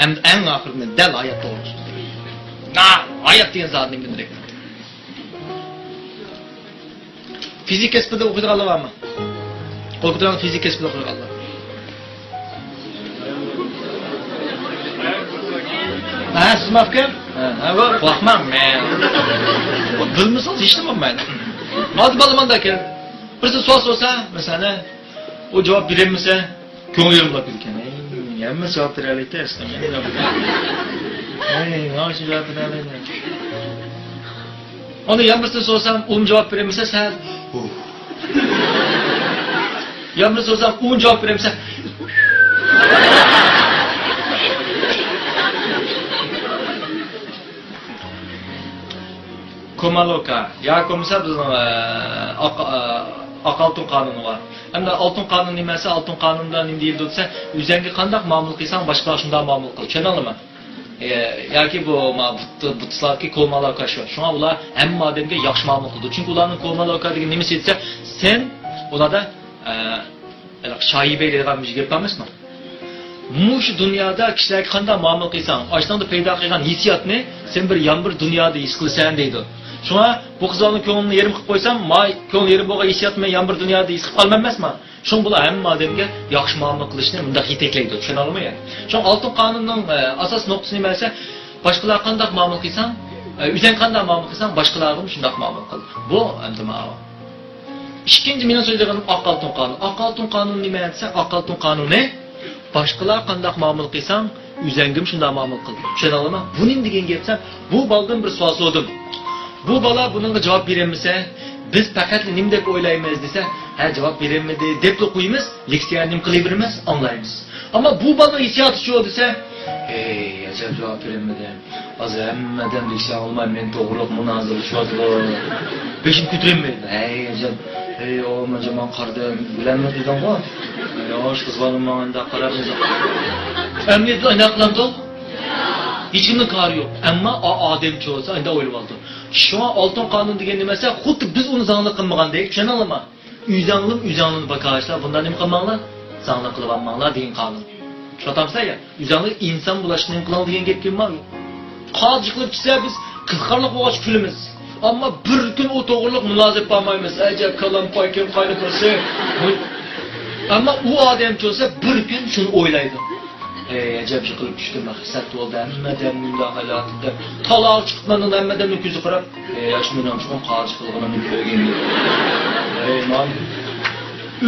Hem en ahirinde del hayat doğrusu. Hayat diyen zat neydi direkt. Fizik kesbide okuyduğu Allah var mı? Okuduğun fizik kesbide okuyduğu Allah. Siz mi afkar? Korkmam ben. Bilmiyorsunuz hiç demem ben. Hadi balımanda ki. Birisi sual sorsa mesela o cevap veremese köngülüm bulup gidiyor. Yemme cevap vereliydi istemem. Nasıl cevap vereliydi? Onu yan birisi sorsam cevap veremese sen. Yan birisi sorsam cevap veremese. Komaloka. Ya komiser bizning altın kanunu var. Hem de altın kanunu nimasi, altın kanununda nima deyildi desa, o'zingga qanday muomala qilsang, boshqalar shunday muomala qil. Tushunadingmi? Yoki bu butslarki komaloka shu. Shunga ular hamma odamga yaxshi muomala qildi. Chunki ularning komaloka degan nimasi aytsa, sen ularda shoyiba degan bir gap emasmi? Mush dunyoda kishilarga qanday muomala qilsang, ashtonda paydo qilgan hissiyotni sen bir bir dunyoda his qilsan deydi. Şuna bu kızların ko'nglini yerim qilib qo'ysam, may ko'ngli yerim bo'lgan hissiyot men bir dunyoda his qilib qolmam emasman. Shun bular hamma odamga yaxshi muomala qilishni bunda yetaklaydi. Tushunarlimi? Shun oltin qonunning asos nuqtasi nima esa, boshqalar qanday muomala qilsang, o'zing qanday muomala qilsang, boshqalarga ham shunday muomala qil. Bu endi ma'lum. Ikkinchi men so'zlagan oq oltin qonun. Oq oltin qonun nima desa, oq oltin qonuni boshqalar qanday muomala qilsang, o'zingga ham shunday muomala qil. Tushunarlimi? Buning degan gapsa, bu baldan bir savol so'radim. Bu bala bununla cevap veremese, biz fakat nim deb o'ylaymiz desa, ha cevap veremedi deb qo'yamiz, leksiya nim qilaveramiz, anglaymiz. Ama bu bala hissiyoti shu desa, acaba cevap veremedi. Hozir hammadan leksiya olmay men to'g'riq munozara shodlar. Beshim ko'tarilmaydi. Acaba o jamoa qardim, bilanmi dedim-ku. Yosh qiz bolam menda qarab Emniyetli anaqa qilamdi. Hiç kimning kari yo'q. Ammo odam cho'sa unda o'ylab oldi. Şu altın kanun degan nimasi, xuddi biz uni zangli qilmagandek, tushunalmi? Uyzanglim bakashlar, bundan nima qilmanglar? Zangli qilib olmanglar degan qonun. Tushunamsiz ya? Uyzangli inson bo'lishni nima qiladi degan gap kelmadi. Qozi qilib chiqsa biz qizqarliq bo'lg'ach kulimiz. Ammo bir kun o to'g'riliq mulozamat bo'lmaymiz. Ajab kalam poykim qayda tursa. Ammo u odam cho'sa bir kun shuni o'ylaydi. Acaba qilib tushdim, hissat bo'ldi, hammadan bunday hayotda taloq chiqmadan hammadan ko'zi qarab, yosh menam chiqib qozi qilganimni ko'rgan. Man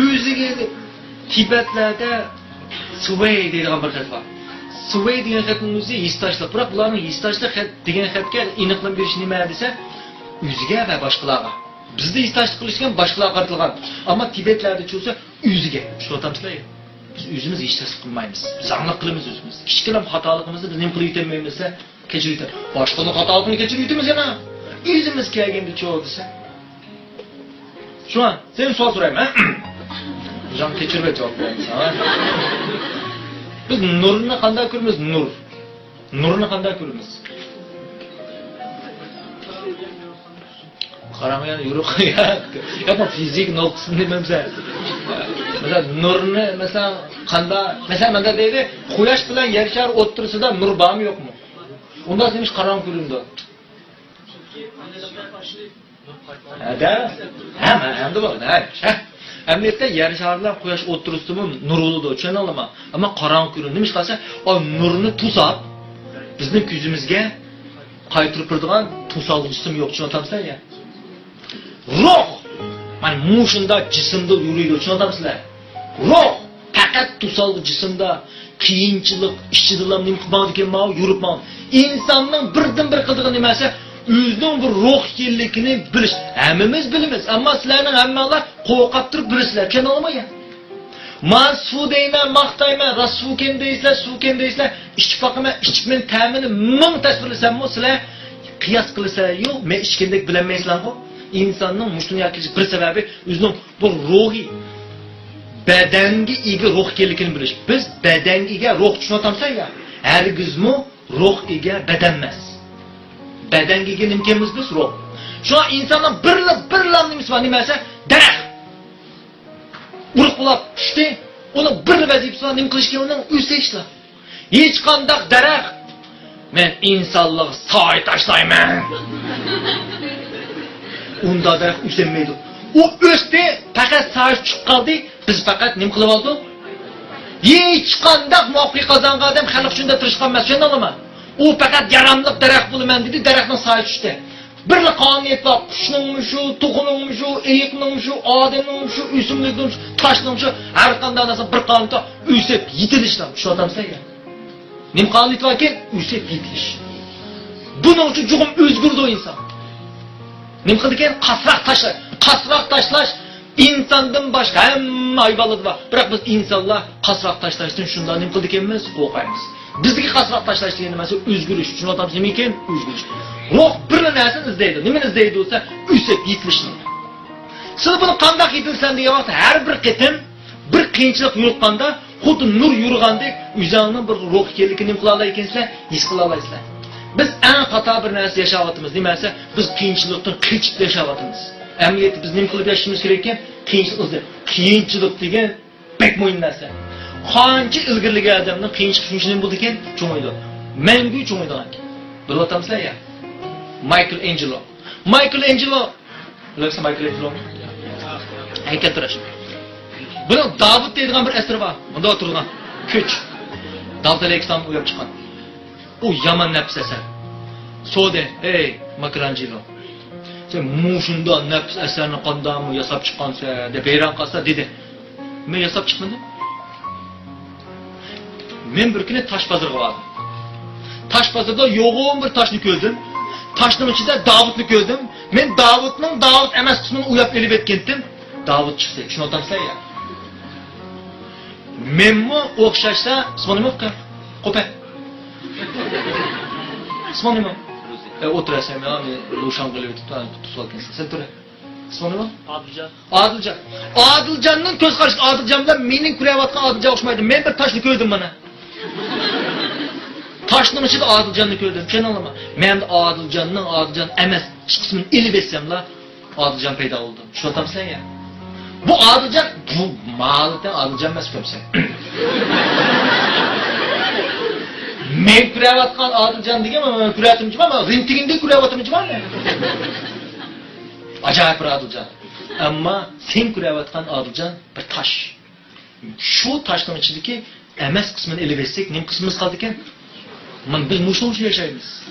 o'ziga Tibetlarda Sway degan bir xat bor. Sway degan xatning o'zi hissashlar, biroq ularning hissashlar xat degan xatga aniqlik berish nima desa, o'ziga va boshqalarga. Bizda hissashlik qilishgan boshqalarga qaratilgan, ammo Tibetlarda cho'sa o'ziga. Tushunamsizlar? Biz o'zimiz hech narsa qilmaymiz. Zanglik qilamiz o'zimiz. Kichkina xatoligimizni biz nima qilib yetmaymiz-sa, kechirib yetamiz. Boshqaning xatoligini kechirib yetamiz yana. O'zimiz kelganda cho'q desa. Shu an sen savol so'rayman. Jon kechirib javob beramiz. Biz nurni qanday ko'ramiz? Nurni qanday ko'ramiz? Qaramagan yurib yo'q fizik nuqtasini demamsa. Mesela nurni mesela qanday, mesela menda deydi, quyosh bilan yer shari o'ttirisida nur bormi yo'qmi? Unda senish qarang ko'rindi. Ada? Hamda bor. Emniyetda yer shari bilan quyosh o'ttirisimi nur bo'ladi, tushunalmi? Ammo qarang ko'rindi. Nima qilsa, o nurni tusab bizning ko'zimizga qaytirib turadigan tusalg'isim yo'q, tushunamsizlar ya? Ruh mana mushunda jismda yuriydi, tushunamsizlar? Ruh faqat tusalg'i jismda qiyinchilik, ishchidilam nima qilmoqda kelmoq, yuribmoq. Insonning birdan bir qildigan nimasi o'zining bir ruh ekanligini bilish. Hammamiz bilamiz, ammo sizlarning hammanglar qo'rqib turib bilasizlar, tushunolmayman ya. Men suv deyman, maqtayman, rasul kim deysizlar, suv kim deysizlar, ichib boqaman, ichib men ta'mini ming tasvirlasam-mo, sizlar qiyos qilsanglar, yo'q, men ichgandek bilmaysizlar-ku. İnsanın muştunu bir sebebi özünün bu ruhi bedenge ega ruh ekanligini bilish. Biz bedenge ruh tushunamizmi ya? Hergizmi ruh ega beden emas. Bedenge ega nimkamiz biz ruh. Şu an insanın birla nimasi var, nimasi daraxt. Urug' qulab tushdi, uni bir vazifasi var, nima qilish kerak uning o'sishlar. Hiç kandak derek. Men insanlığı sağa taşlayman. Unda derek üsenmeydi. O öste fakat sağa çıkıp kaldı. Biz fakat nim kılıp aldık? Hiç kandak muvaffak kazangan adam halk şunda tırışkan mesajını alama. O fakat yaramlık derek bulumen dedi. Derekten sağa düştü. Bir kaniyet var. Kuşunun şu, tokunun şu, eğikinin şu, ademinin şu, üsümlükün şu, taşının şu. Her kanda anasın bir kaniyette üsep yitilişler. Şu adam sen ya. Nim kaniyet varken üsep yitiliş. Bunun için çok özgürdü o insan. Nim kıldıken kasrak taşlar. Kasrak taşlaş insandan başka hem aybalıdı var. Bırak biz insanlar kasrak taşlaştın şundan nim kıldık emez korkayımız. Bizdeki kasrak taşlaş degeni mesela özgürlüş. Şunu adam demek ki özgürlüş. Ruh bir narsa izleydi. Nima izleydi olsa üsep yitilishni. Siz buni qanday yetilsan degan vaqt har bir qitim bir qiyinchilik yo'qqanda, xuddi nur yurgandek o'zingning bir ruh ekanligini qila olar ekansizlar, his qila olasizlar. Biz eng xato bir narsa yashayapmiz. Nimasi? Biz qiyinchilikdan qichib yashayapmiz. Amniyati biz nima qilib yashashimiz kerak ekan? Qiyinchilik degan bek mo'yin narsa. Qancha ilgirligi odamning qiyinchilik shunchalik bo'ldi ekan, cho'maydi. Mangu cho'maydi ekan. Bilib ya? Michelangelo. Bilirsin Michelangelo? Heykeltıraş. Bunun Davut deydiğen bir eseri var. Bunda oturgan. Küç. Davut Aleyhisselam uyup çıkan. O yaman nefs eser. Sode, hey Michelangelo. Sen muşunda nefs eserini kandan mı yasap çıkansa, de beyran kalsa dedi. Ben yasap çıkmadım. Ben bir güne taş pazarı vardım. Taş pazarda yoğun bir taşını gördüm. Taşның içinde Davut'nu gördüm. Men Davut emas kısmını uyap elip etkendim. Davut çıktı. Şunu otamsın ya. Menmi okşaşsa ismonimi okka. Kope. İsmonimi. Oturasam ya. Ruşan kılıp tutup alkensin. Sen tura. İsmonimi? Adılcan. Adılcan'ın göz karşı. Adılcan bilen menin kurevatkan Adılcan okşamaydı. Men bir taşını gördüm bana. Taşның içinde Adılcan'ı gördüm. Sen anlama. Men Adılcan emas kısmını elip etsem la Adılcan peyda oldu. Şu tam sen ya. Bu Adılcan bu mağlutten Adılcan emas köpsen. Men kurevatkan Adılcan degen ama kurevatimci var ama rintiginde kurevatimci var mı? Acayip bir Adılcan. Ama sen kurevatkan Adılcan bir taş. Şu taşның içindeki emas kısmını elip etsek nem kısmımız kaldı eken? Biz muşulmuş yaşayımız.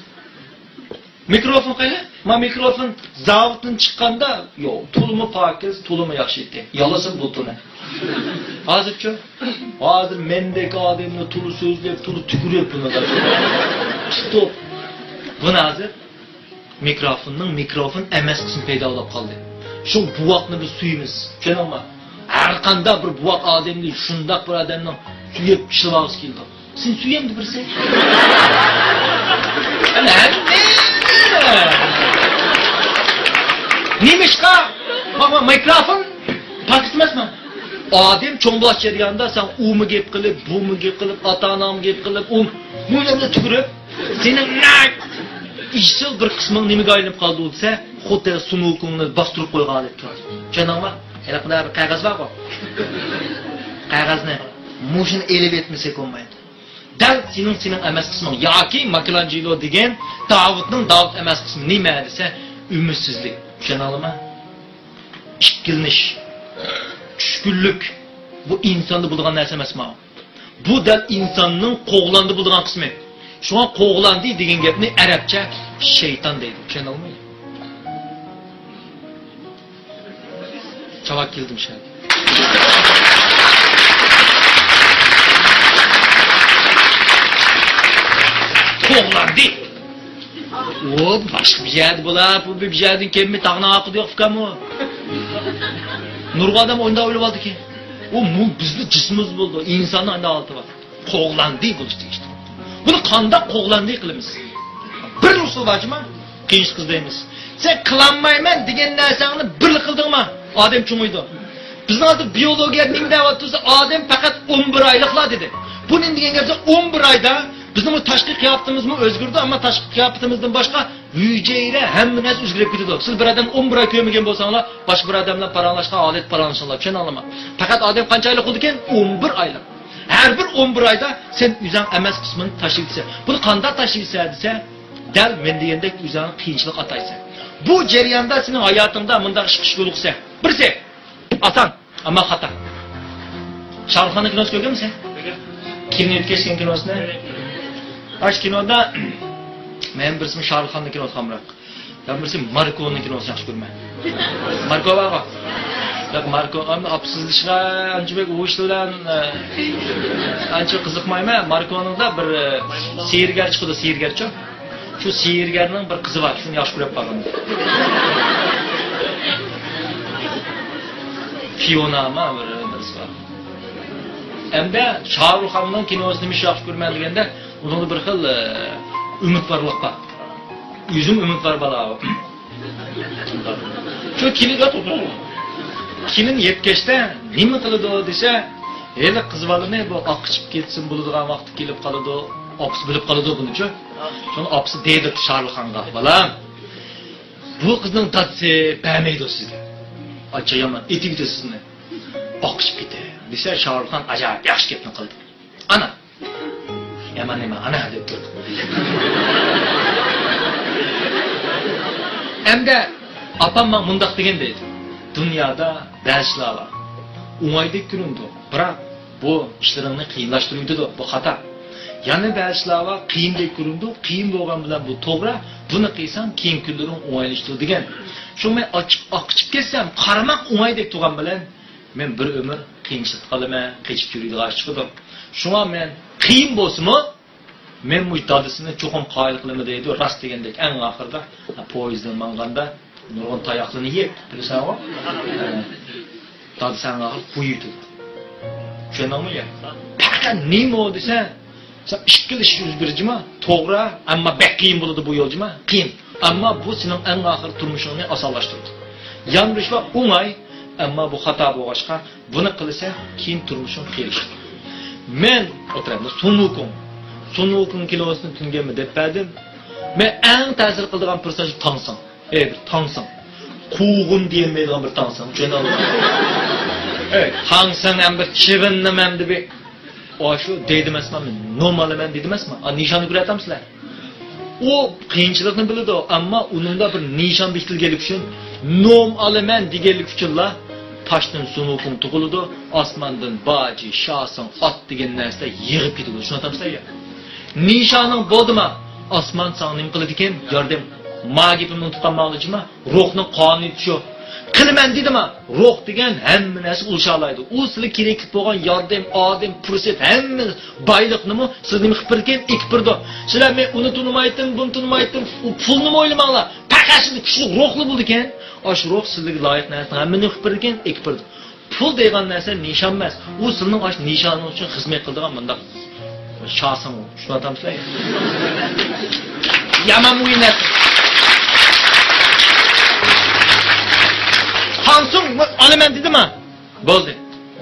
Mikrofon kayla? Mikrofon zavutun çıkkanda yok. Tulumu pakiz, tulumu yakşı etti. Yalasın bulutunu. Hazır Hazır mendek ademle tulu sözleyip, tulu tükürüp bunu da. Stop. Bu ne hazır? Mikrofon emes kısmı peyda olup kaldı. Şu buvakını biz suyumuz. Şöyle ama. Erkanda bir buvak ademli, şundak bir ademle suyup şılağız geldi. Sen suyemdi birisi. Neymiş ka? Bak mikrofon paketmez mi? Adem çoğunbaş jarayonida sen u mu gap qilib, bu mu gap qilib, ota-onam gap qilib, bu yerga tugurib, sening ishil bir qisming nimaga aylanib qoldi bo'lsa, xuddi sunukingni bostirib qo'ygan deb turadi. Tushunammi? Yana bunday bir qog'oz bor-ku. Qog'ozni mushini elib etmasa bo'lmaydi. Dal sening emas qisming yoki Michelangelo degan Davut emas qismi nima desa, ümidsizlik. Tushunammi? Ikkilnish. Tushkunlik. Bu insonda bo'lgan narsa emasmi? Bu dal insonning qo'g'landi bo'lgan qismi. Shunga qo'g'landi degan gapni arabcha shayton deydi. Tushunammi? Cevap keldim şimdi. Qo'g'landi. O başka bir yer bular, bu bir yerden kelme tağına akıdı yok mu? Nurgu adam oyunda öyle oldu ki. O bizde cismimiz buldu, insanın aynı altı var. Qo'g'landi buluştu işte. Bunu kanda qo'g'landi qilamiz. Bir usul bacıma, kıyınç kız deymiz. Sen kılanmayman degan narsani bir qildingmi? Odam cho'maydi. Bizning hozir biyologiya nima deyapti? Odam faqat 11 oyliklar dedi. Buning degan gapsa 11 oyda bizim bu tashqi qiyofatimizmi o'zgardi, ammo tashqi qiyofatimizdan boshqa hujayra hamma narsa o'zgarib ketadi. Siz bir odam 11 oy ko'rmagan bo'lsanglar, boshqa bir odam bilan paranglashgan holat paranglashinglar. Tushunammi? Faqat odam qancha oylik bo'ldi ekan? 11 oylik. Her bir 11 ayda sen üzən emas kısmını taşıyırsan. Bunu qanda taşıyırsan dese, del men degendek üzən qiyinchilik ataysan. Bu jarayonda senin hayatında mındaq chiqish yo'liqsa, birse asan, ama xata. Şarxanın kinosu görganmisan? Kimni yetkazgan kinosini? Aş kinoda men birisi Şarxanning kinosi hamroq. Ben birisi Marko'nun kinosi yaxshi ko'raman. Marko baba. Marko ama apsizlishga anchalik o'yish bilan ancha qiziqmayman. Markoning da bir seyrgar chiqdi, seyrgarchi. Shu seyrgarning bir qizi bor, shuni yaxshi ko'rib qoldim. Fiona ma birisi bor. Endi Shohruxxonning kinosini yaxshi ko'raman deganda, unda bir xil umidvorlik bor. Yüzüm ümit var bala. Şu kimin oturdu? Kimin yetkeşte nima qiladi desa, "Eli qiz balani bu oqchib ketsin bo'ladigan vaqt kelib qoladi, ops bilib qoladi buni-chi." Shuni opsi deydi Shohruxxonga, "Balam, bu qizning tatsi bermaydi sizga. Acha yomon etigdi sizni. Oqchib ketdi." Desa Shohruxxon ajoyib yaxshi gapni qildi. Ana. Yomon nima, ana deb turdi. Emde apam bana mundaq degen deydi. Dünyada ba'zilar var. Umaydik günündü. Bırak bu işlerini kıyınlaştırıyordu. Bu hata. Yani ba'zilar var kıyındek günündü. Kıyın bo'lgan bilan bu to'g'ri. Buni qilsam keyin kunlaring o'ng'aylashdi degan. Shu men oqchib ketsam, qaramoq o'ng'aydek turgan bilan men bir umr qiyinchilik qilaman, qechib yuradigan chiqdim. Shunga men qiyin bo'lsa-mu men bu dadisini cho'qim qoyil qilaman deydi. Rost degandek eng oxirida poyezddan manganda nurg'un tayoqlarni yeb, bilasanmi? Dadisanga qo'ydi. Tushundingmi ya? Faqat nima desa, sen ikkilish yuz berjima, to'g'ri, ammo bek qiyin bo'ladi bu yo'ljima, qiyin. Ammo bu sening eng oxir turmushingni osonlashtiradi. Yanglish va o'ng'ay, ammo bu xato bo'lg'achqa, buni qilsa keyin turmushing kelishadi. Men o'tiramda Sunukum kilosini tungami deb berdim. Men eng ta'sir qiladigan personaj Tangsan. Bir Tangsan. Quvg'in deyilmaydigan bir Tangsan. Tushundingmi? Tangsan ham bir chivinnim deb shu deydi emasman, normalman deydi emasman. Nishonni ko'ratamsizlar. U qiyinchilikni biladi, ammo uningda bir nishon bekitilganlik uchun nom olaman deganlik uchunla toshdan Sunukum tug'iladi, osmondan baji, shason, ot degan narsa yig'ib ketadi. Tushunamsizlar? Nişanın bo'ldimi? Osmon sana nima qiladi ekan? Yordam. Magipimni tutqanmoqchimi? Ruhning qonuni shu. Qilaman dedimi? Ruh degan hamma narsa ulushalaydi. U sizga kerakli bo'lgan yordam, odam, fursat, hamma boyliqnimi sizni qilib bergan, ekib berdi. Sizlar men uni tunmaydim, buni tunmaydim, u pulni o'ylamanglar. Faqat siz kuchli ruhli bo'ldi ekan. Osh ruh sizga loyiq narsani hammani qilib bergan, ekib berdi. Pul degan narsa nishon emas. U sizning osh nishoningiz uchun xizmat qiladigan bundaq şahsın o. Şunu atamsızlar ya. Yaman uyunet. Hansın alaman dedi mi? Bo'ldi.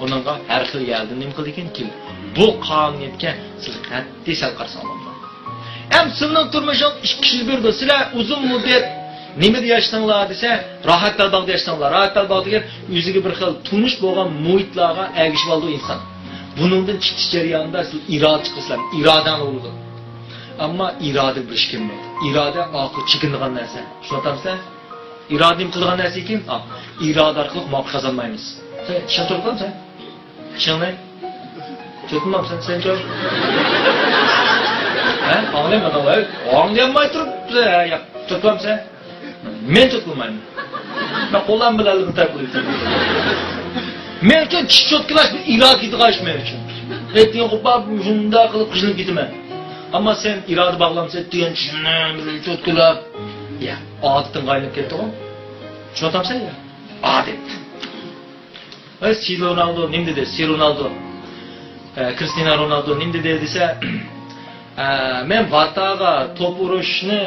Onunla her xil geldi. Nima qildi ekan ki? Bu qonuniyatga siz qat'iy sal qarshi olasiz. Hem sizning turmushing 2 yil berdi. Sizlar uzun muddat nima deyashdinglar desa, rohatlar bog'da yashdinglar. Rohatlar bog' degan o'ziga bir xil tunish bo'lgan muhitlarga ergishib oldi inson. Bunundan chiqish jarayonida siz iroda qilsam, irodan bo'ladi. Ammo iroda bilish kerak. Iroda oxir chekinadigan narsa. Tushunamsizlar? Iroda nima qiladigan narsa ekan? Iroda orqali muvaffaqiyat qozonmaymiz. Sen tushunmaysan? Tushunmay? Tushunmaysan sen-chi? Anglayman, anglayolmay turibdi. Tushunmaysan? Men tushunmayman. Men qo'lim bilan bitta qo'ydim. Men uchun cho'tkilash iroda qilg'ash men uchun. Aytgan qo'pab shunda qilib qizilib ketaman. Ammo sen iroda bog'lamsa degan shuni cho'tkilab, ya, odatdan qaylinib ketdi-ku. Tushunamsan ya? Odat. Ronaldo nima dedi? Ronaldo. Cristiano Ronaldo nima dedi desa, men Bartaga to'p urishni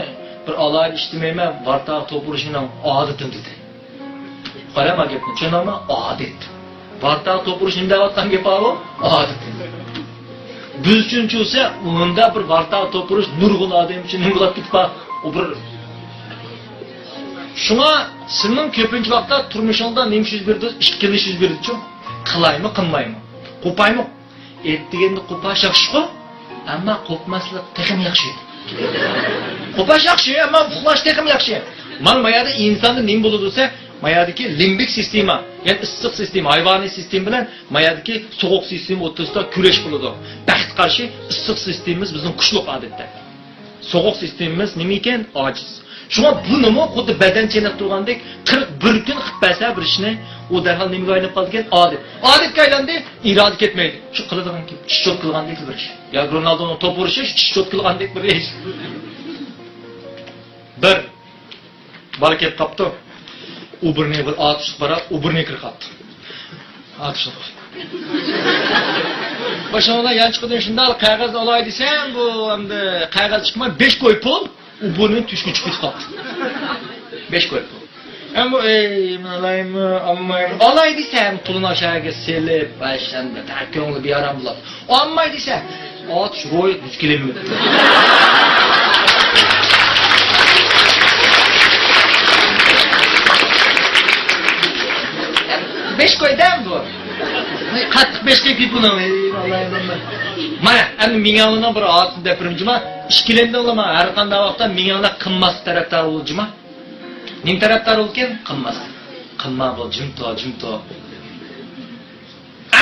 bir alayda ishtimayman, Bartaga to'p urishning odatim dedi. Qarama gapni, tushunammi? Odat. Barta to'p urish nima deyotgan gap bor-ku? Odat. Biz uchun cho'sa, unda bir barta to'p urish nurg'un odam uchun nima qilib ketib bor. U bir shunga sizning ko'pincha vaqtda turmushingizda nima yuz berdi? Ikkilish yuz berdi-chi. Qilaymi, qilmaymi? Qo'paymi? etdiganda qo'pash yaxshi-ku, ammo qo'pmaslik texim yaxshi. Qo'pash yaxshi, ammo uxlash texim yaxshi. Mana bu yerda insonda nima bo'ladi desa, mayadagi limbik sistema, ya'ni issiq sistema, hayvoniy sistema bilan mayadagi sovuq sistema o'rtasida kurash bo'ladi. Baxtga qarshi issiq sistemamiz bizning kuchli odatda. Sovuq sistemamiz nima ekan? Ojiz. Shunga bu nima xuddi badan chenab turgandek 41 kun qilib bersa bir ishni, u darhol nimaga aylanib qoldi ekan? Odat. Odatga aylandi, iroda ketmaydi. Shu qiladigan ki, shot qilgandek bir ish. Ya Ronaldoning to'p urishi shot qilgandek bir ish. Bir barakat topdi. U birni bir atışıq baraq, u birni qırqatdı. Atışıq. Başına yan çıqıdın şundal qağaz olay desem, bu endi qağaz çıkmay 5 qo'y pul, u birni tüşkü çıqıb qapdı. 5 qo'y pul. Hem bu malayımı, ammayım, olay desem pulunu aşağıya selip, başlandı, ta ko'ngli bir aram bulab. Olmay desem, atış ro'y 100 kilometr. 5 qo'ydan bu. Qattiq 5 qo'y pulni. Mana, endi mingalidan bir otni dapirimjima, ishkilenda olama, har qanday vaqtda mingala qimmas tarafdor bo'lujima. Nim tarafdor bo'lgan? Qimmas. Qimma bu jimto.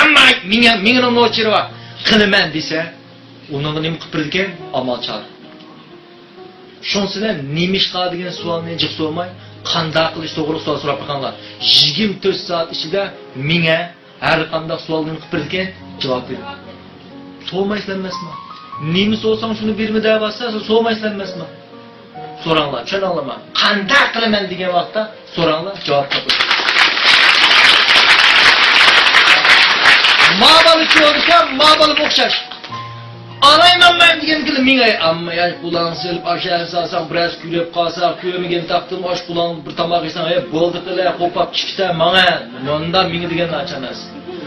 Amma mingani nochirva qilaman desa, uni nima qilib ekan? Amalchor. Shunsidan nima ish qiladi degan savolni jiq so'may, qanday qilish to'g'ri savol so'rab qo'yganlar. 24 soat ichida menga har qanday savolni qilib bergan javob ber. So'rmaysizlarmi? Nima so'rasang shuni bermi da'vasi, so'rmaysizlarmi? So'ranglar, tushuninglarmi? Qanday qilaman degan vaqtda so'ranglar, javob toping. Ma'bal uchun ma'bal o'xshash. Alayman ben degan kili menga amma yosh bulan silib aşağı salsam biraz kulib qolsa, ko'migan taqdim osh bulan bir tomoq yesam, bo'ldi qila qo'pab chiqsa menga nonda menga degan nachanas.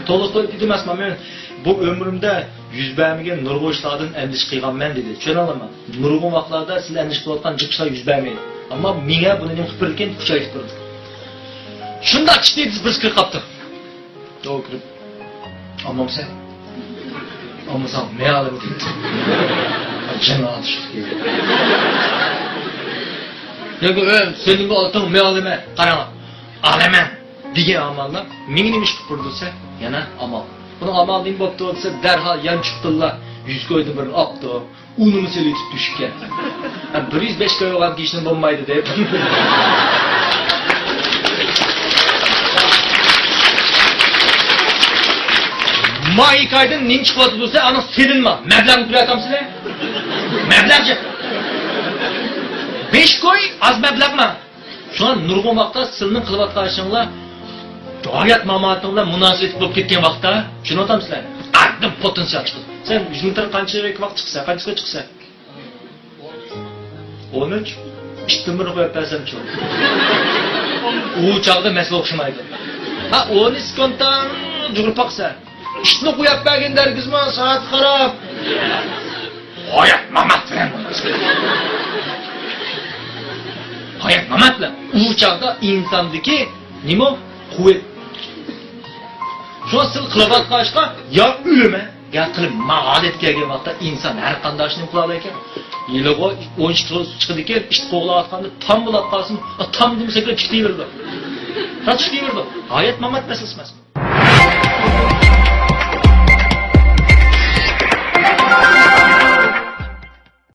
To'liq demasman men bu ömrümdə yuz bermagan nurg'un ishlardan andish qilganman dedi. Tushunamizmi? Nurg'un vaqtlarda siz andish qilayotgan jiqishlar yuz bermaydi. Ammo menga buni nima qilib bergan kuchayib turdi. Shunda chiqdi biz qilib qapti. To'g'ri. Ammo sen Olmasam ne alırım gitti. Cennet çıktı. Ya ki senin bu altın ne alime? Karama. Aleme. Diye amallar. Minimiş kıpırdırsa yana amal. Bunu amal diyeyim baktı olsa derhal yan çıktılar. 100 koydu bir aptı. Ununu selitip düşükken. Yani 105 koy olan kişinin bombaydı deyip. Mayık aydın nim çıkıvatı dursa ana selinme. Meblağını kuratam size. Meblağcı. 5 koy az meblağ mı? Şu an nurgun vaqtda silinin kılıvat karşınla doğayat mamatınla münasebet bulup ketken vaqtda şunu otam size. Ardın potansiyel çıkır. Sen 100 metre kançı vaqt çıksa, kançıga çıksa? 13. İştimini koyup versem çok. O çağda mesele okşamaydı. Ha 10 iskontan cugrup baksa. İşini koyup bergen dergizme saat qarab. Hayat mamat bilen. Hayat mamat bilen. O çağda insandaki nima kuvvet. Şu an sil qılabat qaşqa ya ölüme ya qilib ma'adet kelgan vaqtda inson har qanday ishni qiladi ekan. Yiligo 12 kilo chiqdi ekan, ish qo'g'layotganda tam bo'lib qolsin, tam demasa chiqdi berdi. Chiqdi berdi. Hayat mamat meselesi emas.